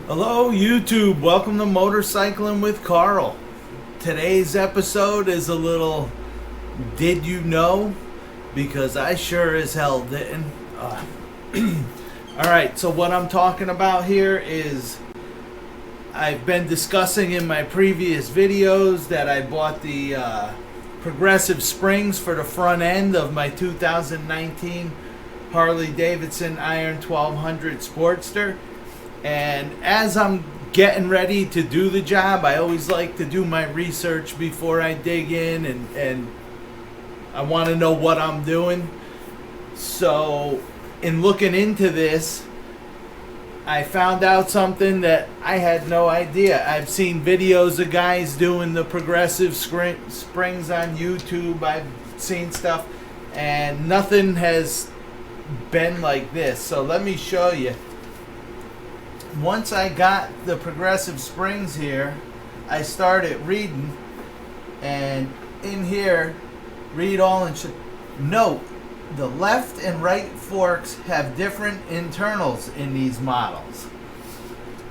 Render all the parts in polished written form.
Hello YouTube, welcome to Motorcycling with Carl. Today's episode is a little did you know, because I sure as hell didn't. Alright, so what I'm talking about here is I've been discussing in my previous videos that I bought the progressive springs for the front end of my 2019 Harley Davidson Iron 1200 Sportster. And as I'm getting ready to do the job, I always like to do my research before I dig in, and I want to know what I'm doing. So in looking into this, I found out something that I had no idea. I've seen videos of guys doing the progressive springs on YouTube. I've seen stuff, and nothing has been like this. So let me show you. Once I got the progressive springs here, I started reading, and in here, read all and note the left and right forks have different internals in these models.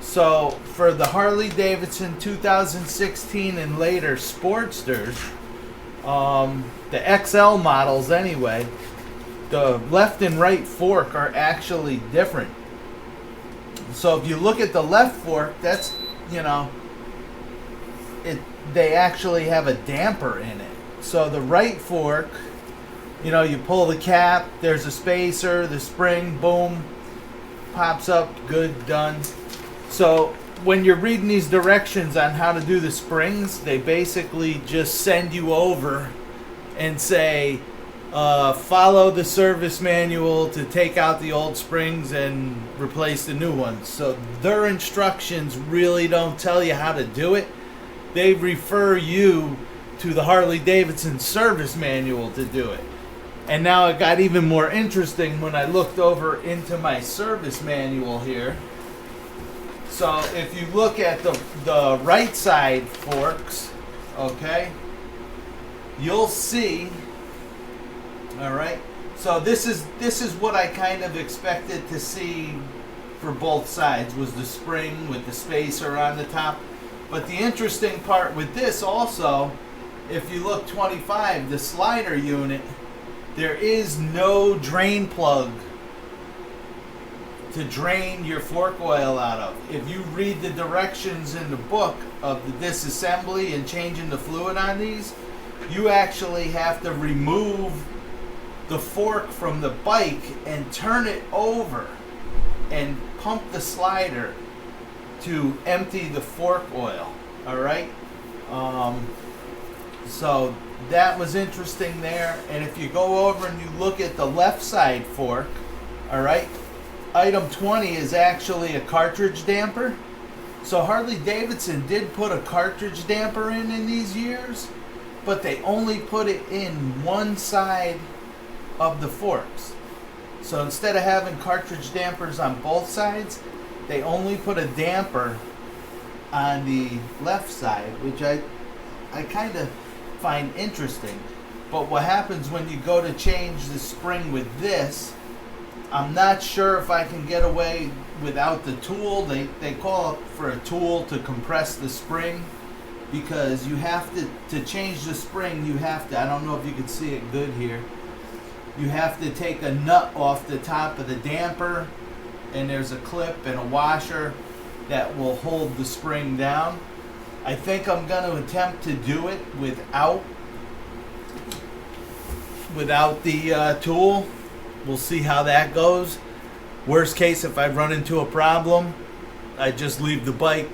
So for the Harley Davidson 2016 and later Sportsters, the XL models anyway, the left and right fork are actually different. So if you look at the left fork, that's, they actually have a damper in it. So the right fork, you pull the cap, there's a spacer, the spring, boom, pops up, good, done. So when you're reading these directions on how to do the springs, they basically just send you over and say, follow the service manual to take out the old springs and replace the new ones. So their instructions really don't tell you how to do it. They refer you to the Harley Davidson service manual to do it. And now it got even more interesting when I looked over into my service manual here. So if you look at the right side forks, okay, you'll see. All right, so this is what I kind of expected to see for both sides, was the spring with the spacer on the top. But the interesting part with this also, if you look 25, the slider unit, there is no drain plug to drain your fork oil out of. If you read the directions in the book of the disassembly and changing the fluid on these, you actually have to remove the fork from the bike and turn it over and pump the slider to empty the fork oil. All right, so that was interesting there. And if you go over and you look at the left side fork, all right, item 20 is actually a cartridge damper. So Harley Davidson did put a cartridge damper in these years, but they only put it in one side of the forks. So instead of having cartridge dampers on both sides, they only put a damper on the left side, which I kind of find interesting. But what happens when you go to change the spring with this, I'm not sure if I can get away without the tool. They call for a tool to compress the spring, because you have to change the spring, you have to, I don't know if you can see it good here, you have to take a nut off the top of the damper, and there's a clip and a washer that will hold the spring down. I think I'm going to attempt to do it without the tool. We'll see how that goes. Worst case, if I run into a problem, I just leave the bike,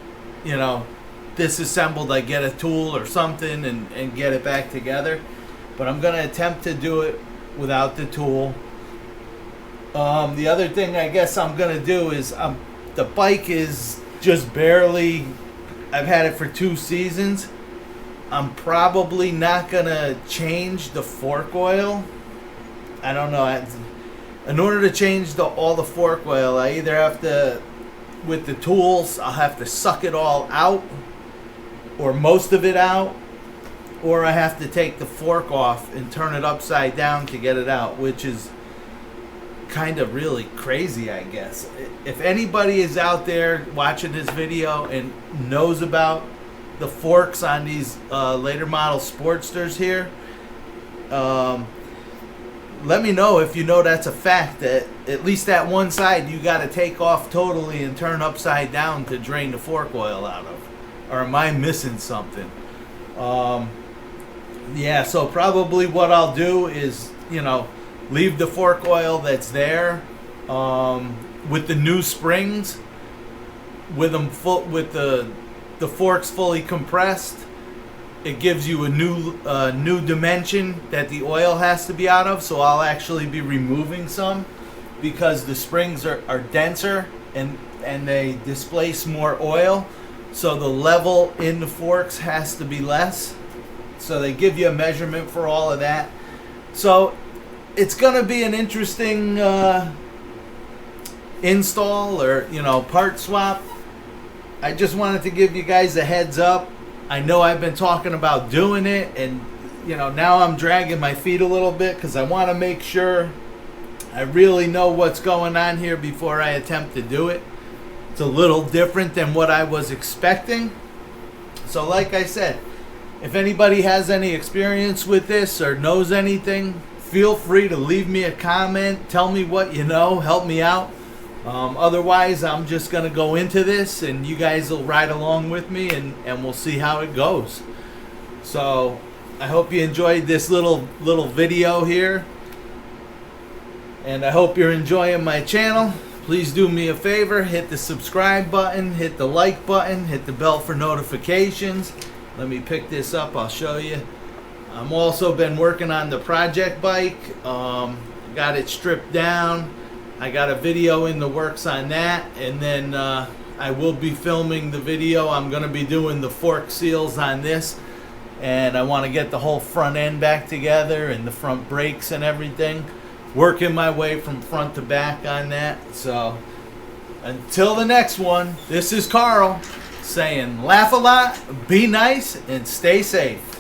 disassembled. I get a tool or something and get it back together. But I'm going to attempt to do it without the tool. The other thing I guess I'm going to do is the bike is just barely, I've had it for 2 seasons. I'm probably not going to change the fork oil. I don't know. In order to change all the fork oil, I either have to, with the tools, I'll have to suck it all out, or most of it out, or I have to take the fork off and turn it upside down to get it out, which is kind of really crazy, I guess. If anybody is out there watching this video and knows about the forks on these later model Sportsters here, let me know if you know that's a fact, that at least that one side you got to take off totally and turn upside down to drain the fork oil out of. Or am I missing something? Yeah, so probably what I'll do is, you know, leave the fork oil that's there with the new springs, with them with the forks fully compressed. It gives you a new dimension that the oil has to be out of. So I'll actually be removing some because the springs are denser and they displace more oil. So the level in the forks has to be less. So they give you a measurement for all of that. So it's going to be an interesting install, or, you know, part swap. I just wanted to give you guys a heads up. I know I've been talking about doing it, and, you know, now I'm dragging my feet a little bit because I want to make sure I really know what's going on here before I attempt to do it. It's a little different than what I was expecting. So like I said, if anybody has any experience with this or knows anything, feel free to leave me a comment. Tell me what you know. Help me out. Otherwise, I'm just going to go into this, and you guys will ride along with me, and we'll see how it goes. So I hope you enjoyed this little video here, and I hope you're enjoying my channel. Please do me a favor, hit the subscribe button, hit the like button, hit the bell for notifications. Let me pick this up, I'll show you. I'm also been working on the project bike. Got it stripped down. I got a video in the works on that, and then I will be filming the video. I'm going to be doing the fork seals on this, and I want to get the whole front end back together and the front brakes and everything. Working my way from front to back on that. So until the next one, this is Carl saying laugh a lot, be nice, and stay safe.